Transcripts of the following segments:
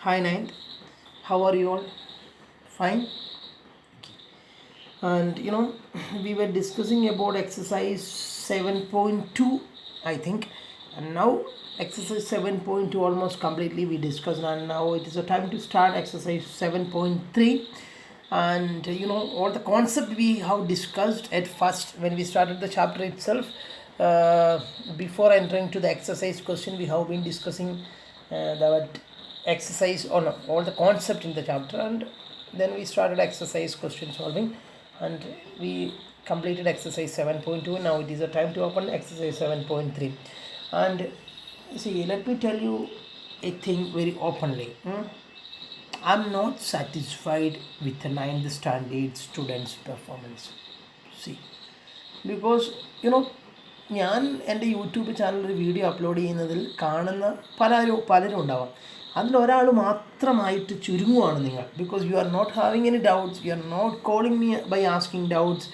Hi Ninth, how are you all? Fine. And we were discussing about exercise 7.2, I think, and now exercise 7.2 almost completely we discussed, and now it is a time to start exercise 7.3. And all the concept we have discussed at first when we started the chapter itself. Before entering to the exercise question, we have been discussing the exercise or no, all the concept in the chapter, and then we started exercise question solving, and we completed exercise 7.2. Now it is a time to open exercise 7.3. And see, let me tell you a thing very openly. I'm not satisfied with the ninth standard students performance. See, because ഞാൻ എൻ്റെ YouTube ചാനലിൽ video upload ചെയ്യുന്നതിൽ കാണുന്ന പലരും ഉണ്ടാവാം. അതിലൊരാൾ മാത്രമായിട്ട് ചുരുങ്ങുവാണ് നിങ്ങൾ. Because you are not having any doubts, you are not calling me by asking doubts.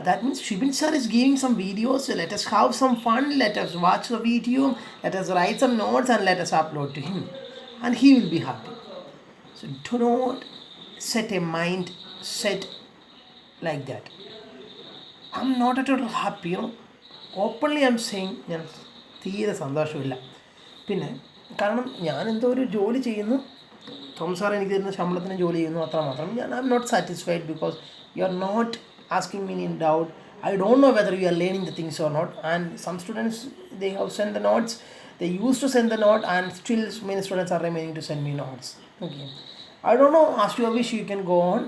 That means Shibin sir is giving some videos. Let us have some fun. Let us watch the video. Let us write some notes and let us upload to him. And he will be happy. So do not set a mind set like that. I'm not at all happy. Openly I am saying ഞാൻ തീരെ സന്തോഷമില്ല. പിന്നെ കാരണം ഞാൻ എന്തോ ഒരു ജോലി ചെയ്യുന്നു, തോമസ് സാർ എനിക്ക് തരുന്ന ശമ്പളത്തിന് ജോലി ചെയ്യുന്നു, അത്രമാത്രം. I am not satisfied because you are not asking me in doubt. I don't know whether you are learning the things or not. And some students, they have sent the notes. They used to send the note, and still many students are remaining to send me notes. Okay, I don't know. As you wish, you can go on.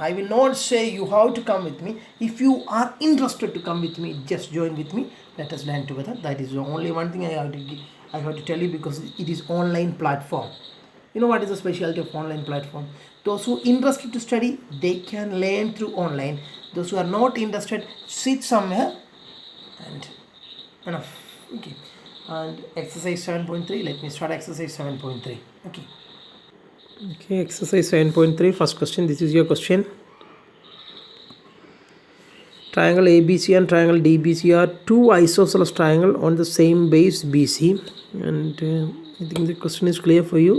I will not say you have to come with me. If you are interested to come with me, just join with me. Let us learn together. That is the only one thing I have to tell you, because it is online platform. You know what is the specialty of online platform? Those who are interested to study, they can learn through online. Those who are not interested, sit somewhere and enough. Okay. And exercise 7.3, let me start exercise 7.3. Okay, exercise 7.3, first question. This is your question. Triangle ABC and triangle DBC are two isosceles triangles on the same base BC. And I think the question is clear for you.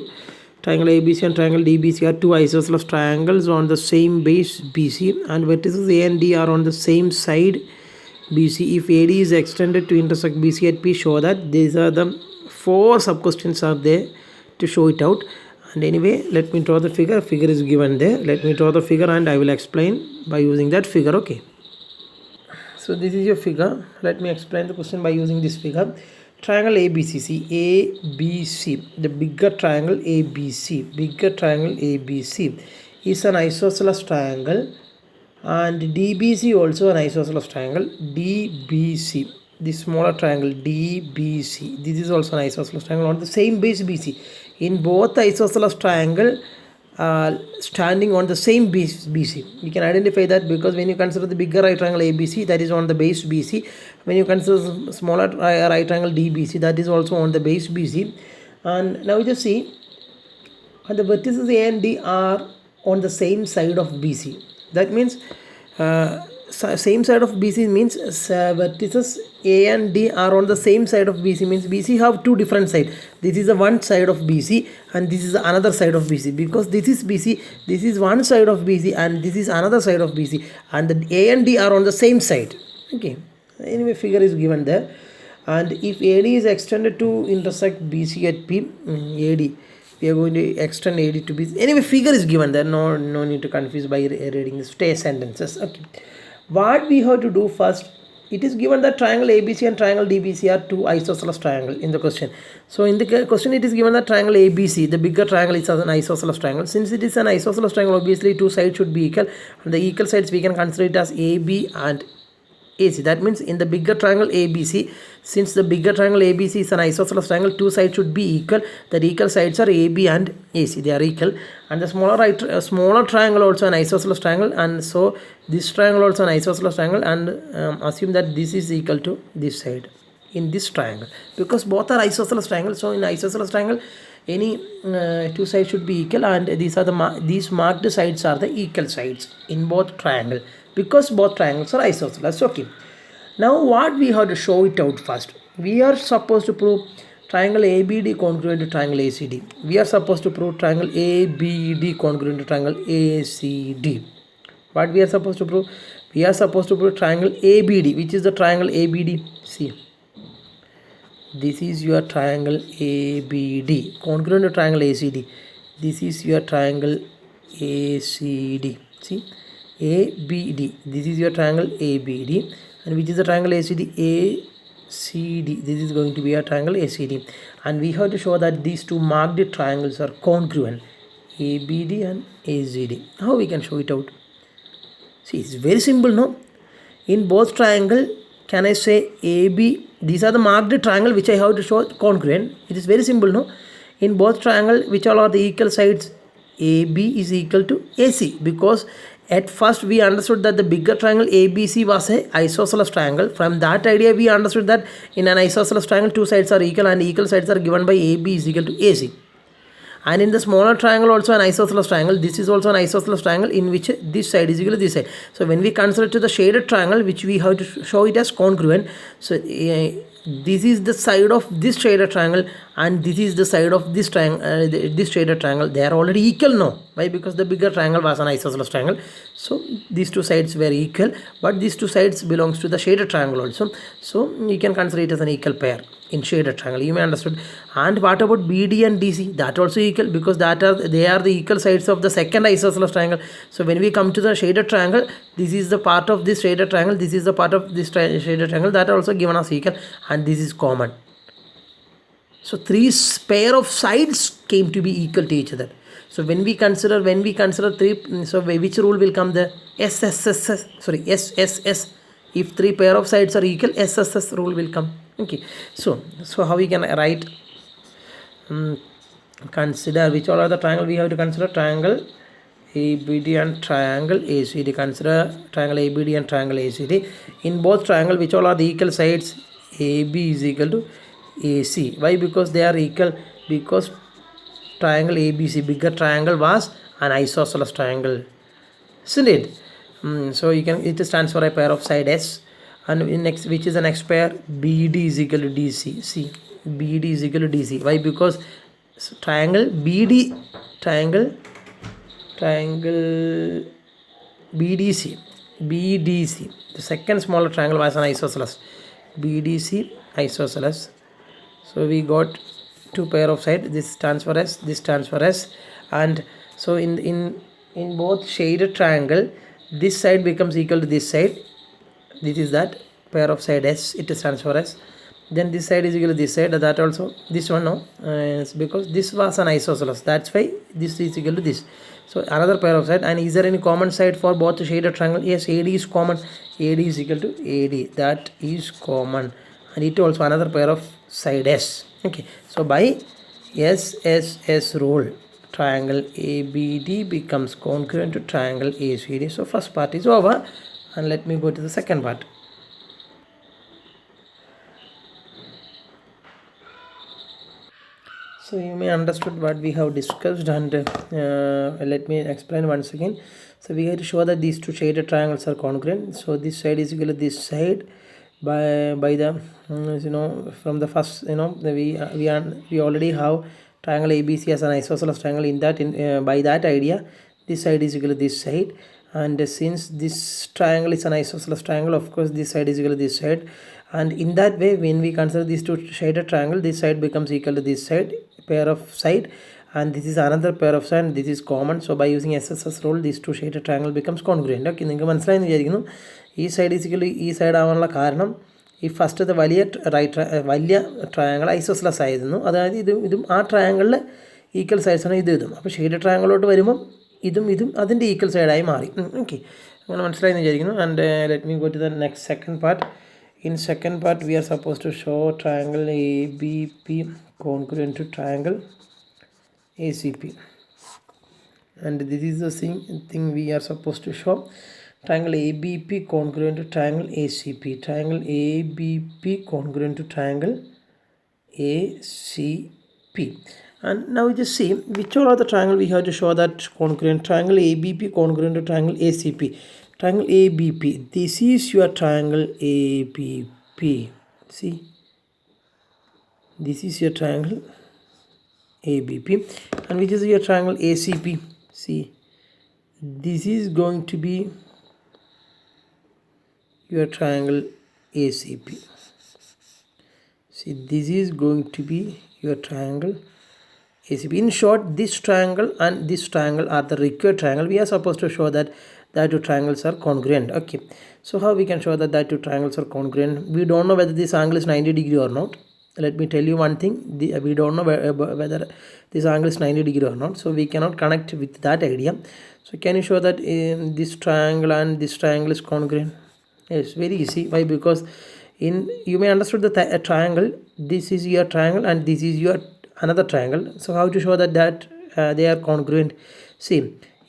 Triangle ABC and triangle DBC are two isosceles triangles on the same base BC, and vertices A and D are on the same side BC. If AD is extended to intersect BC at P, show that. These are the four sub questions are there to show it out. And anyway, let me draw the figure. Figure is given there. Let me draw the figure and I will explain by using that figure. Okay. So this is your figure. Let me explain the question by using this figure. Triangle ABC, see ABC, the bigger triangle ABC is an isosceles triangle, and DBC also an isosceles triangle. DBC, the smaller triangle DBC, this is also an isosceles triangle on the same base BC. In both isosceles triangle standing on the same base BC. You can identify that because when you consider the bigger right triangle ABC, that is on the base BC. When you consider smaller right triangle DBC, that is also on the base BC. And now you just see, and the vertices A and D are on the same side of BC. That means same side of BC means vertices A and D are on the same side of BC, means BC have two different sides. This is the one side of BC and this is another side of BC, because this is BC, this is one side of BC and this is another side of BC, and the A and D are on the same side. Okay, anyway, figure is given there. And if AD is extended to intersect BC at P, AD, we are going to extend AD to BC. Anyway, figure is given there. No need to confuse by reading the stay sentences. Okay, what we have to do first, it is given that triangle ABC and triangle DBC are two isosceles triangles in the question. So in the question it is given that triangle ABC, the bigger triangle, is an isosceles triangle. Since it is an isosceles triangle, obviously two sides should be equal, and the equal sides we can consider it as AB and AC. That means in the bigger triangle ABC, since the bigger triangle ABC is an isosceles triangle, two sides should be equal. The equal sides are AB and AC, they are equal. And the smaller triangle also an isosceles triangle, and so this triangle also an isosceles triangle, and assume that this is equal to this side in this triangle, because both are isosceles triangles. So in isosceles triangle, any two sides should be equal, and these are these marked sides are the equal sides in both triangle, because both triangles are isosceles. Okay, now what we have to show it out first. We are supposed to prove triangle ABD congruent to triangle ACD. We are supposed to prove triangle ABD congruent to triangle ACD. What we are supposed to prove? We are supposed to prove triangle ABD. Which is the triangle ABD? See, this is your triangle ABD congruent to triangle ACD. This is your triangle ACD. See, ABD. This is your triangle ABD, and which is the triangle ACD? ACD. This is going to be a triangle ACD, and we have to show that these two marked triangles are congruent, ABD and ACD. How we can show it out? See, it's very simple, no? In both triangle, can I say AB? These are the marked triangle which I have to show congruent. It is very simple, no? In both triangle, which all are the equal sides? AB is equal to AC, because at first we understood that the bigger triangle ABC was a isosceles triangle. From that idea, we understood that in an isosceles triangle, two sides are equal, and equal sides are given by AB is equal to AC. And in the smaller triangle also an isosceles triangle. This is also an isosceles triangle in which this side is equal to this side. So when we consider to the shaded triangle, which we have to show it as congruent, so this is the side of this shaded triangle, and this is the side of this triangle, this shaded triangle. They are already equal now. Why? Because the bigger triangle was an isosceles triangle, so these two sides were equal, but these two sides belongs to the shaded triangle also, so you can consider it as an equal pair in shaded triangle. You may understood. And what about BD and DC? That also equal, because they are the equal sides of the second isosceles triangle. So when we come to the shaded triangle, this is the part of this shaded triangle, this is the part of this shaded triangle, that are also given as equal, and this is common. So three pair of sides came to be equal to each other. So when we consider three, so which rule will come there? SSS. If three pair of sides are equal, SSS rule will come. Okay. So how we can write? Consider which all are the triangle we have to consider? Triangle ABD and triangle ACD. Consider triangle ABD and triangle ACD. In both triangle, which all are the equal sides? AB is equal to AC. Why? Because they are equal. Because triangle ABC, bigger triangle, was an isosceles triangle, isn't it? So you can, it stands for a pair of side S, and in next, which is the next pair? BD is equal to DC. See, BD is equal to DC. Why? Because triangle BD, triangle BDC, the second smaller triangle was an isosceles. BDC isosceles. So we got two pair of side. This stands for S, this stands for S, and so in both shaded triangle, this side becomes equal to this side. This is that pair of side S, it stands for S. Then this side is equal to this side, that also, this one no, because this was an isosceles, that's why this is equal to this. So another pair of side. And is there any common side for both the shaded triangle? Yes, AD is common. AD is equal to AD, that is common, and it also another pair of side S. Okay, so by SSS rule, triangle ABD becomes congruent to triangle ACD. So first part is over, and let me go to the second part. So you may understood what we have discussed, and let me explain once again. So we have to show that these two shaded triangles are congruent. So this side is equal to this side by the from the first, we already have triangle ABC as an isosceles triangle. In that, by that idea, this side is equal to this side, and since this triangle is an isosceles triangle, of course this side is equal to this side, and in that way, when we consider these two shaded triangle, this side becomes equal to this side, pair of side, and this is another pair of side, and this is common. So by using SSS rule, these two shaded triangle becomes congruent. Okay, നിങ്ങൾക്ക് മനസ്സിലായെന്ന് വിചാരിക്കുന്നു. ഈ side is equal ഈ side ആവാനുള്ള കാരണം ഈ ഫസ്റ്റത്തെ വലിയ ട്രയാങ്കിൾ ഐസോസ്ലസ് ആയിരുന്നു, അതായത് ഇതും ആ ട്രയാങ്കിളിലെ ഈക്വൽ സൈഡ്സാണ് ഇതും. അപ്പോൾ ഷെയ്ഡ് ട്രയാങ്കിളോട്ട് വരുമ്പം ഇതും അതിൻ്റെ ഈക്വൽ സൈഡായി മാറി. ഓക്കെ, അങ്ങനെ മനസ്സിലായെന്ന് വിചാരിക്കുന്നു. And let me go to the next second part. In second part, we are supposed to show triangle ABP congruent to triangle ACP, and this is the thing we are supposed to show. Triangle ABP congruent to triangle ACP. Triangle ABP congruent to triangle ACP. And now we just see which all are the triangle we have to show that congruent. Triangle ABP congruent to triangle ACP. Triangle ABP. This is your triangle ABP. See, this is your triangle ABP, and which is your triangle ACP. See, this is going to be your triangle ACP. See, this is going to be your triangle ACP. In short, this triangle and this triangle are the required triangle. We are supposed to show that two triangles are congruent. Okay, so how we can show that two triangles are congruent? We don't know whether this angle is 90 degree or not. Let me tell you one thing, we don't know whether this angle is 90 degree or not, so we cannot connect with that idea. So can you show that this triangle and this triangle is congruent? Yes, very easy. Why? Because you may understood the triangle, this is your triangle and this is your another triangle. So how to show that they are congruent? See,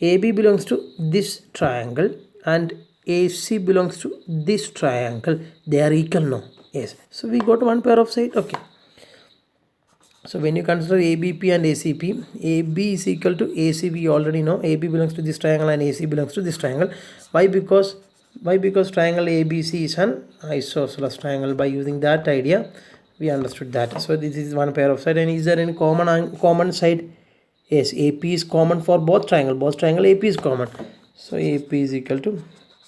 AB belongs to this triangle and AC belongs to this triangle. They are equal now. Yes, so we got one pair of side. Okay, so when you consider ABP and ACP, AB is equal to AC. We already know AB belongs to this triangle and AC belongs to this triangle. Why? Because triangle ABC is an isosceles triangle. By using that idea, we understood that. So this is one pair of side. And is there any common side? Yes, AP is common for both triangle AP is common. So AP is equal to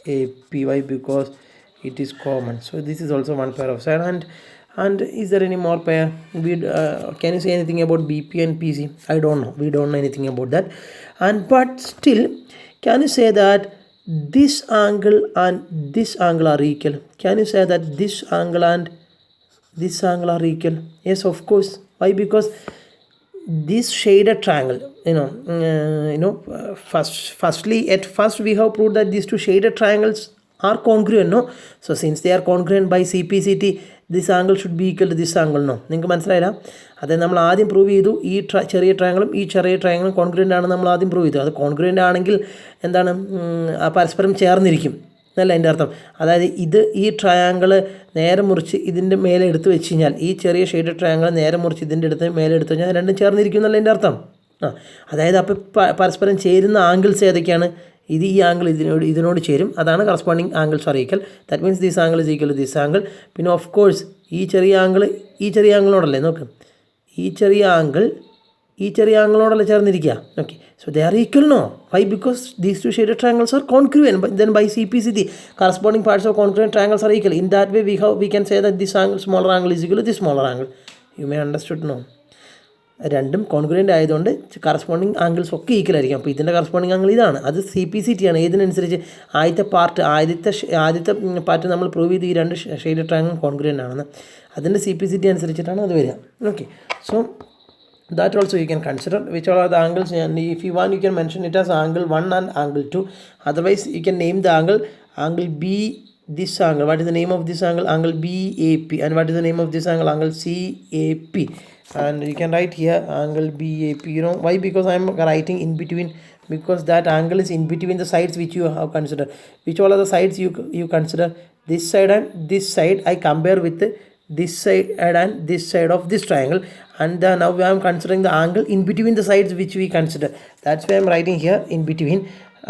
AP. Why? Because it is common. So this is also one pair of side. And is there any more pair? Can you say anything about BP and PC? I don't know. We don't know anything about that. But still, can you say that this angle and this angle are equal? Can you say that this angle and this angle are equal? Yes, of course. Why? Because this shaded triangle, firstly at first we have proved that these two shaded triangles are congruent, no? So since they are congruent by CPCT, this angle should be equal to this angle, no? നിങ്ങൾക്ക് മനസ്സിലായില്ല? അതായത് നമ്മൾ ആദ്യം prove ചെയ്തു ഈ ചെറിയ ട്രയാങ്കിളും ഈ ചെറിയ ട്രയാങ്കിളും കോൺഗ്രുവൻ്റ് ആണെന്ന് നമ്മൾ ആദ്യം പ്രൂവ് ചെയ്തു. അത് കോൺഗ്രുവൻ്റ് ആണെങ്കിൽ എന്താണ്, പരസ്പരം ചേർന്നിരിക്കും എന്നല്ല എൻ്റെ അർത്ഥം. അതായത് ഈ ട്രയാങ്കിള് നേരെ മുറിച്ച് ഇതിൻ്റെ മേലെ എടുത്ത് വെച്ച് കഴിഞ്ഞാൽ, ഈ ചെറിയ ഷെയ്ഡ് ട്രയാങ്കിൾ നേരെ മുറിച്ച് ഇതിൻ്റെ അടുത്ത് മേലെ എടുത്ത് കഴിഞ്ഞാൽ രണ്ടും ചേർന്നിരിക്കും എന്നല്ല എൻ്റെ അർത്ഥം. അതായത് അപ്പോൾ പരസ്പരം ചേരുന്ന ആംഗിൾസ് ഏതൊക്കെയാണ്? ഈ ആംഗിൾ ഇതിനോട് ചേരും. അതാണ് corresponding angles are equal. That means this angle is equal to this angle. പിന്നെ ഓഫ് കോഴ്സ് ഈ ചെറിയ ആംഗിളിനോടല്ലേ, നോക്ക്, ഈ ചെറിയ ആംഗിളിനോടല്ലേ ചേർന്നിരിക്കുക. Okay, so they are equal, no? Why? Because these two shaded triangles are congruent. But then by CPCT, corresponding parts of congruent triangles are equal. In that way, we can say that this angle, smaller angle, is equal to this smaller angle. You may understood, no? രണ്ടും congruent ആയതുകൊണ്ട് corresponding angles ഒക്കെ equal ആയിരിക്കും. അപ്പോൾ ഇതിൻ്റെ corresponding angle ഇതാണ്. അത് CPCT ആണ്. ഇതിനനുസരിച്ച് ആദ്യത്തെ പാർട്ട് നമ്മൾ പ്രൂവ് ചെയ്ത് ഈ രണ്ട് ഷെയ്ഡ് ട്രയാങ്കിൾ കോൺഗ്രുവൻ്റ് ആണെന്ന്. അതിൻ്റെ CPCT അനുസരിച്ചിട്ടാണ് അത് വരിക. Okay, so that also you can consider which all are the angles, and if you want you can mention it as angle 1 and angle 2. Otherwise you can name the angle B, this angle. What is the name of this angle? Angle BAP. And what is the name of this angle? Angle CAP. And you can write here angle BAP. Why? Because I am writing in between, because that angle is in between the sides which you have considered. Which all are the sides you consider? This side and this side I compare with this side and this side of this triangle, and now I am considering the angle in between the sides which we consider. That's why I am writing here in between.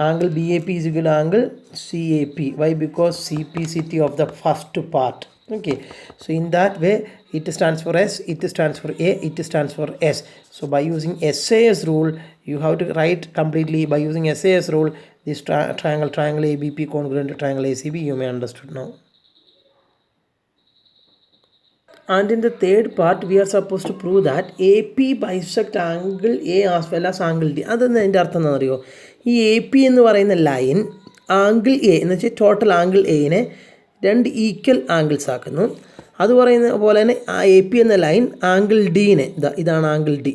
Angle BAP is equal to angle CAP. Why? Because CPCT of the first part. Okay, so in that way it stands for S, it stands for A, it stands for S. So by using SAS rule, you have to write completely by using SAS rule this triangle ABP congruent to triangle ACB. You may understood now. And in the third part, we are supposed to prove that AP bisect angle A as well as angle D. അതെന്ന് അതിൻ്റെ അർത്ഥം എന്താണെന്ന് അറിയോ? ഈ AP എന്ന് പറയുന്ന line angle A എന്ന് വെച്ചാൽ ടോട്ടൽ ആംഗിൾ Aനെ രണ്ട് ഈക്വൽ ആംഗിൾസ് ആക്കുന്നു. അത് പറയുന്ന പോലെ തന്നെ ആ AP എന്ന ലൈൻ ആംഗിൾ Dനെ, ഇതാണ് ആംഗിൾ D.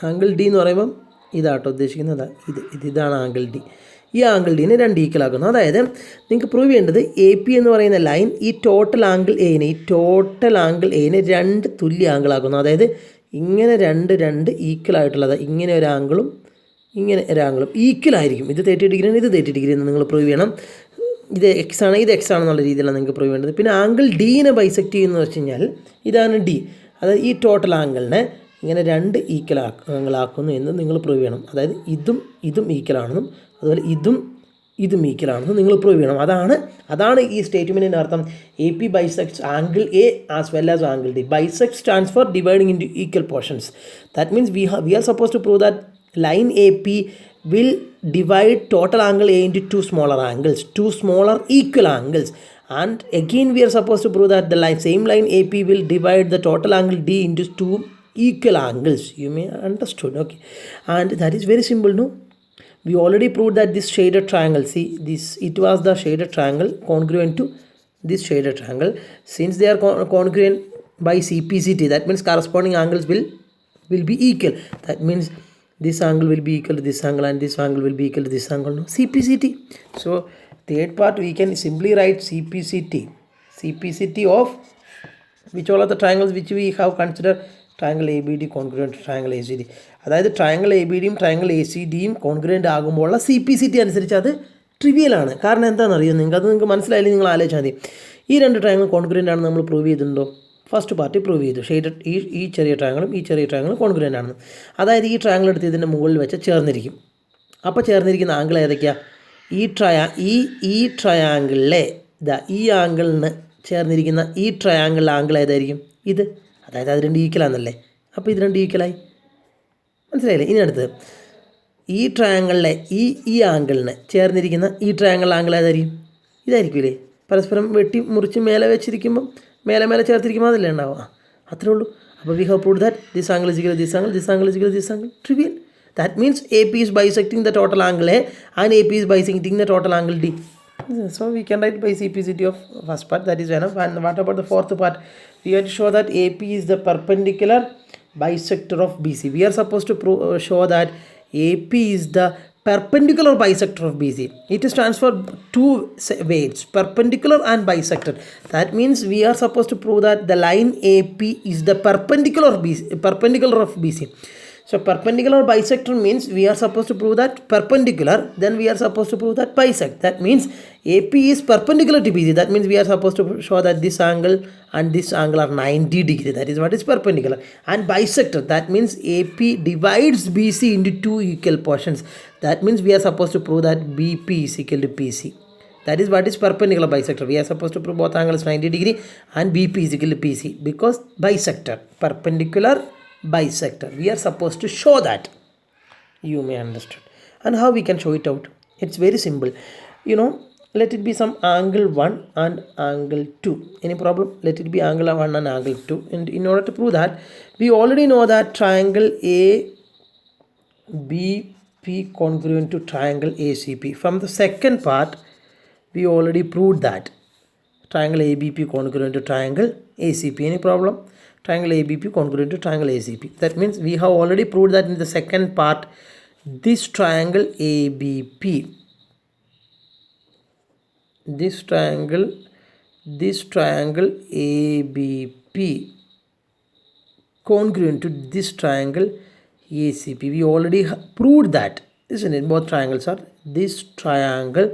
ആംഗിൾ D എന്ന് പറയുമ്പം ഇതാട്ടോ ഉദ്ദേശിക്കുന്നത്, ഇതാണ് ആംഗിൾ D. ഈ ആംഗിൾ ഡിനെ രണ്ട് ഈക്വൽ ആക്കുന്നു. അതായത് നിങ്ങൾക്ക് പ്രൂവ് ചെയ്യേണ്ടത് AP എന്ന് പറയുന്ന ലൈൻ ഈ ടോട്ടൽ ആംഗിൾ എനെ രണ്ട് തുല്യ ആംഗിൾ ആക്കുന്നു. അതായത് ഇങ്ങനെ രണ്ട് ഈക്വൽ ആയിട്ടുള്ളത്, ഇങ്ങനെ ഒരു ആംഗിളും ഈക്വൽ ആയിരിക്കും. ഇത് 30 ഡിഗ്രിയാണ്, ഇത് 30 ഡിഗ്രി എന്ന് നിങ്ങൾ പ്രൂവ് ചെയ്യണം. ഇത് എക്സ് ആണ്, ഇത് എക്സ് ആണെന്നുള്ള രീതിയിലാണ് നിങ്ങൾക്ക് പ്രൂവ് ചെയ്യേണ്ടത്. പിന്നെ ആംഗിൾ ഡീനെ ബൈസെക്റ്റ് ചെയ്യുന്നത് വെച്ച് കഴിഞ്ഞാൽ ഇതാണ് D. അതായത് ഈ ടോട്ടൽ ആംഗിളിനെ ഇങ്ങനെ രണ്ട് ആംഗിളാക്കുന്നു എന്ന് നിങ്ങൾ പ്രൂവ് ചെയ്യണം. അതായത് ഇതും ഈക്വൽ ആണെന്നും അതുപോലെ ഇതും ഇതും ഈക്വലാണെന്ന് നിങ്ങൾ പ്രൂവ് ചെയ്യണം. അതാണ് ഈ സ്റ്റേറ്റ്മെൻറ്റിൻ്റെ അർത്ഥം. A P bisects angle A as well as angle D. Bisect stands for dividing into equal portions. That means we are supposed to prove that line AP will divide total angle A into two smaller equal angles. And again we are supposed to prove that the same line AP will divide the total angle D into two equal angles. You may understood, okay? And that is very simple, no? We already proved that this shaded triangle, see this, it was the shaded triangle congruent to this shaded triangle. Since they are congruent by CPCT, that means corresponding angles will be equal. That means this angle will be equal to this angle and this angle will be equal to this angle, no? CPCT. So third part we can simply write CPCT of which all of the triangles which we have considered. Triangle A B D congruent to triangle A C D. അതായത് triangle A B ഡിയും triangle A C ഡിയും congruent ആകുമ്പോഴുള്ള CPCT അനുസരിച്ച് അത് ട്രിവിയലാണ്. കാരണം എന്താണെന്നറിയോ നിങ്ങൾക്ക് മനസ്സിലായില്ലേ? നിങ്ങൾ ആലോചിച്ചാൽ മതി. ഈ രണ്ട് ട്രയാങ്കിൾ കോൺഗ്രുവൻ്റ് ആണെന്ന് നമ്മൾ പ്രൂവ് ചെയ്തിട്ടുണ്ടോ? ഫസ്റ്റ് പാർട്ടി പ്രൂവ് ചെയ്തു. ഷെയ്ഡഡ് ഈ ചെറിയ ട്രയാങ്കിളും ഈ ചെറിയ ട്രയാങ്കിളും കോൺഗ്രുവൻ്റ് ആണെന്ന്. അതായത് ഈ ട്രയാങ്കിൾ എടുത്ത് ഇതിൻ്റെ മുകളിൽ വെച്ച് ചേർന്നിരിക്കും. അപ്പോൾ ചേർന്നിരിക്കുന്ന ആംഗിൾ ഏതൊക്കെയാണ്? ഈ ട്രയാങ്കിളിലെ ഈ ആംഗിളിന് ചേർന്നിരിക്കുന്ന ഈ ട്രയാങ്കിളിലെ ആംഗിൾ ഏതായിരിക്കും? ഇത്. അതായത് അത് രണ്ട് ഈക്വലാണെന്നല്ലേ. അപ്പോൾ ഇത് രണ്ട് ഈക്വലായി. മനസ്സിലായില്ലേ? ഇനി അടുത്ത് ഈ ട്രയാങ്കിളിലെ ഈ ആംഗിളിന് ചേർന്നിരിക്കുന്ന ഈ ട്രയാങ്കിൾ ആംഗിൾ ഏതായിരിക്കും? ഇതായിരിക്കില്ലേ? പരസ്പരം വെട്ടി മുറിച്ച് മേലെ വെച്ചിരിക്കുമ്പം മേലെ ചേർത്തിരിക്കുമ്പോൾ അതല്ലേ ഉണ്ടാവുക. അത്രേ ഉള്ളൂ. അപ്പോൾ we have proved that this angle is equal to this angle, this angle is equal to this angle. Trivial. That means AP is bisecting the total angle A and AP is bisecting the total angle D. So we can write by CPCT of first part, that is enough. And what about the fourth part? We have to show that AP is the perpendicular bisector of BC. We are supposed to show that AP is the perpendicular bisector of BC. It stands for two weights, perpendicular and bisector. That means we are supposed to prove that the line AP is the perpendicular of BC. So perpendicular bisector means we are supposed to prove that perpendicular, then we are supposed to prove that bisect. That means AP is perpendicular to BC. That means we are supposed to show that this angle and this angle are 90 degree. That is what is perpendicular. And bisector, that means AP divides BC into two equal portions. That means we are supposed to prove that BP is equal to PC. That is what is perpendicular bisector. We are supposed to prove both angles 90 degree and BP is equal to PC because bisector, perpendicular bisector. We are supposed to show that. You may understand. And how we can show it out? It's very simple. Let it be some angle 1 and angle 2. Any problem? Let it be angle 1 and angle 2. And in order to prove that, we already know that triangle ABP congruent to triangle ACP. From the second part, we already proved that triangle ABP congruent to triangle ACP. Any problem? Triangle ABP congruent to triangle ACP. That means we have already proved that in the second part, this triangle ABP, this triangle ABP congruent to this triangle ACP. We already proved that, isn't it? Both triangles are, this triangle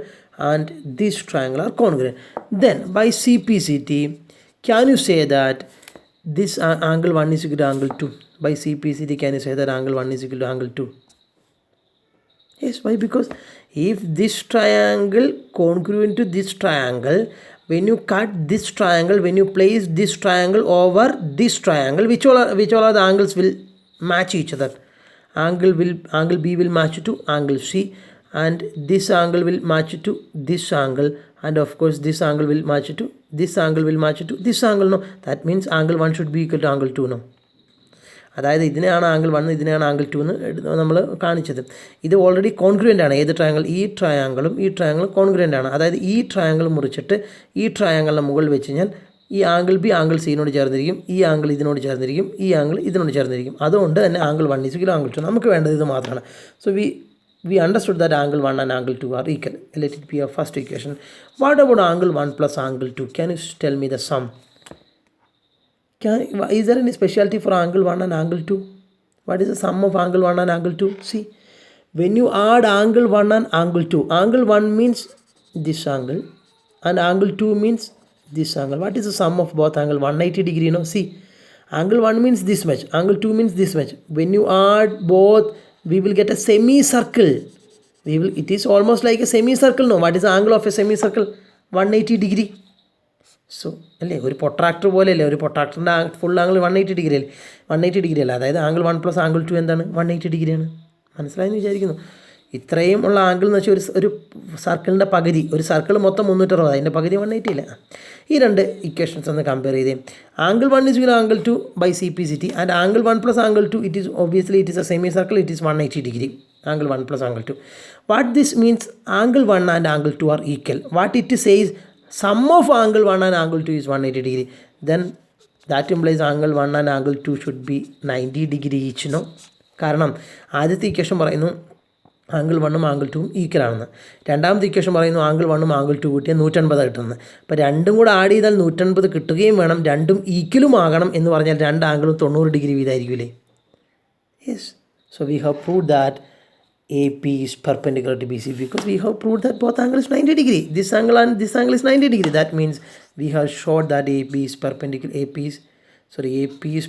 and this triangle are congruent. Then by CPCT, can you say that this angle 1 is equal to angle 2? By CPCT, can you say that angle 1 is equal to angle 2? Yes, why? Because if this triangle congruent to this triangle, when you cut this triangle, when you place this triangle over this triangle, which all are the angles will match each other. Angle B will match to angle C, and this angle will match to this angle, and of course this angle will match to this angle will match to this angle. No, that means angle 1 should be equal to angle 2. No, അതായത് ഇതിനെയാണ് angle 1, ഇതിനെയാണ് angle 2 എന്ന് നമ്മൾ കാണിച്ചത്. ഇത് already congruent ആണ്. ഏത് triangle? ഈ ട്രയാങ്കിളും ഈ ട്രയാങ്കിളും കോൺഗ്രുവൻ്റ് ആണ്. അതായത് ഈ ട്രയാങ്കിൾ മുറിച്ചിട്ട് ഈ ട്രയാങ്കിളിൻ്റെ മുകളിൽ വെച്ച് കഴിഞ്ഞാൽ ഈ ആംഗിൾ ബി ആംഗിൾ സിനോട് ചേർന്നിരിക്കും, ഈ ആംഗിൾ ഇതിനോട് ചേർന്നിരിക്കും, ഈ ആംഗിൾ ഇതിനോട് ചേർന്നിരിക്കും. അതുകൊണ്ട് തന്നെ angle 1 is equal to angle 2. നമുക്ക് വേണ്ടത് ഇത് മാത്രമാണ്. So we understood that angle 1 and angle 2 are equal. Let it be our first equation. What about angle 1 plus angle 2? Can you tell me the sum? Is there any specialty for angle 1 and angle 2? What is the sum of angle 1 and angle 2? See, when you add angle 1 and angle 2, angle 1 means this angle and angle 2 means this angle. What is the sum of both angle? 180 degree, no? See, angle 1 means this much, angle 2 means this much. When you add both, we will get a semicircle. It is almost like a semicircle. No, what is the angle of a semicircle? 180 degree. So അല്ലേ, ഒരു protractor പോലെയല്ലേ, ഒരു പൊട്രാക്ടറിൻ്റെ full angle 180 degree അല്ലേ, 180 degree അല്ല, അതായത് angle 1 + angle 2 എന്താണ്, 180 ഡിഗ്രിയാണ്. മനസ്സിലായെന്ന് വിചാരിക്കുന്നു. ഇത്രയും ഉള്ള ആംഗിൾ എന്ന് വെച്ചാൽ ഒരു സർക്കിളിൻ്റെ പകുതി, ഒരു സർക്കിൾ മൊത്തം 360, അതിൻ്റെ പകുതി 180 അല്ല. ഈ രണ്ട് ഇക്വേഷൻസ് ഒന്ന് കമ്പയർ ചെയ്തേ. Angle 1 is equal to angle 2 by CPCT and angle 1 plus angle 2, it is obviously it is a semicircle, it is 180 degree. Angle 1 plus angle 2. What this means, angle 1 and angle 2 are equal. What it says, sum of angle 1 and angle 2 is 180 degree. Then that implies angle 1 and angle 2 should be 90 degree each. No, കാരണം ആദ്യത്തെ equation പറയുന്നു angle 1ഉം angle 2ഉം equal ആണെന്ന്. രണ്ടാമത്തെ equation പറയുന്നു angle 1ഉം angle 2 കൂട്ടിയാൽ 180 കിട്ടുന്നത്. അപ്പോൾ രണ്ടും കൂടെ ആഡ് ചെയ്താൽ 180 കിട്ടുകയും വേണം, രണ്ടും ഈക്വലും ആകണം എന്ന് പറഞ്ഞാൽ രണ്ട് ആംഗിളും 90 ഡിഗ്രി വീതമായിരിക്കില്ലേ? Yes. So we have proved that AP is perpendicular to BC because we have proved that both angles is 90 degree. This angle and this angle is 90 degree. That means we have showed that AP is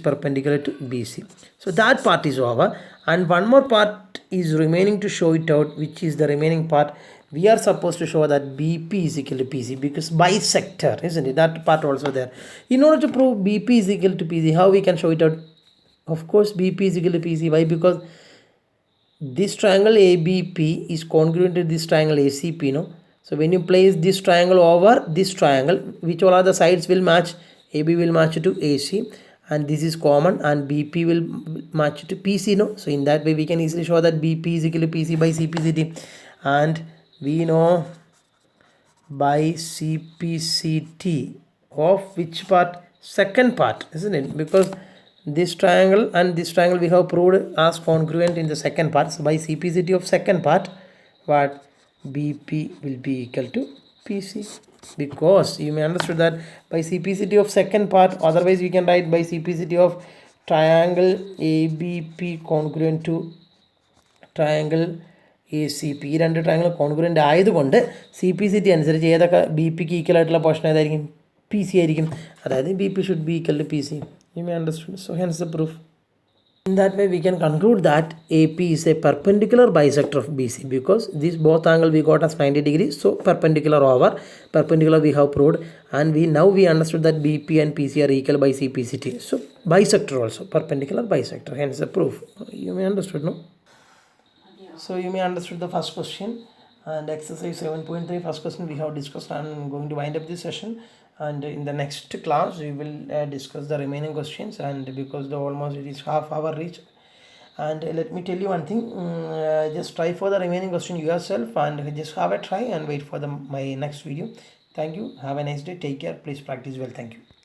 perpendicular to BC. So that part is over, and one more part is remaining to show it out, which is the remaining part. We are supposed to show that BP is equal to PC because bisector, isn't it? That part also there. In order to prove BP is equal to PC, how we can show it out? Of course, BP is equal to PC. Why? Because this triangle ABP is congruent to this triangle ACP, no? So when you place this triangle over this triangle, which all are the sides will match? AB will match to AC, and this is common, and BP will match to PC, no? So in that way we can easily show that BP is equal to PC by CPCT, and we know by CPCT of which part? Second part, isn't it? Because this triangle and this triangle we have proved as congruent in the second part. So by CPCT of second part, what? BP will be equal to PC, because you may understood that by CPCT of second part, otherwise we can write by CPCT of triangle ABP congruent to triangle ACP. ഈ രണ്ട് triangle congruent ആയതുകൊണ്ട് CPCT അനുസരിച്ച് ഏതൊക്കെ BPക്ക് equal ആയിട്ടുള്ള portion ഏതായിരിക്കും? PC ആയിരിക്കും. അതായത് BP should be equal to PC. You may understand. So hence the proof. In that way we can conclude that AP is a perpendicular bisector of BC because these both angle we got as 90 degrees. So perpendicular we have proved, and we understood that BP and PC are equal by CPCT. So bisector also, perpendicular bisector, hence the proof. You may understood, no? So you may understood the first question, and exercise 7.3 first question we have discussed. I am going to wind up this session, and in the next class we will discuss the remaining questions, and because the almost it is half hour reach, and let me tell you one thing, just try for the remaining question yourself, and just have a try and wait for my next video. Thank you. Have a nice day. Take care. Please practice well. Thank you.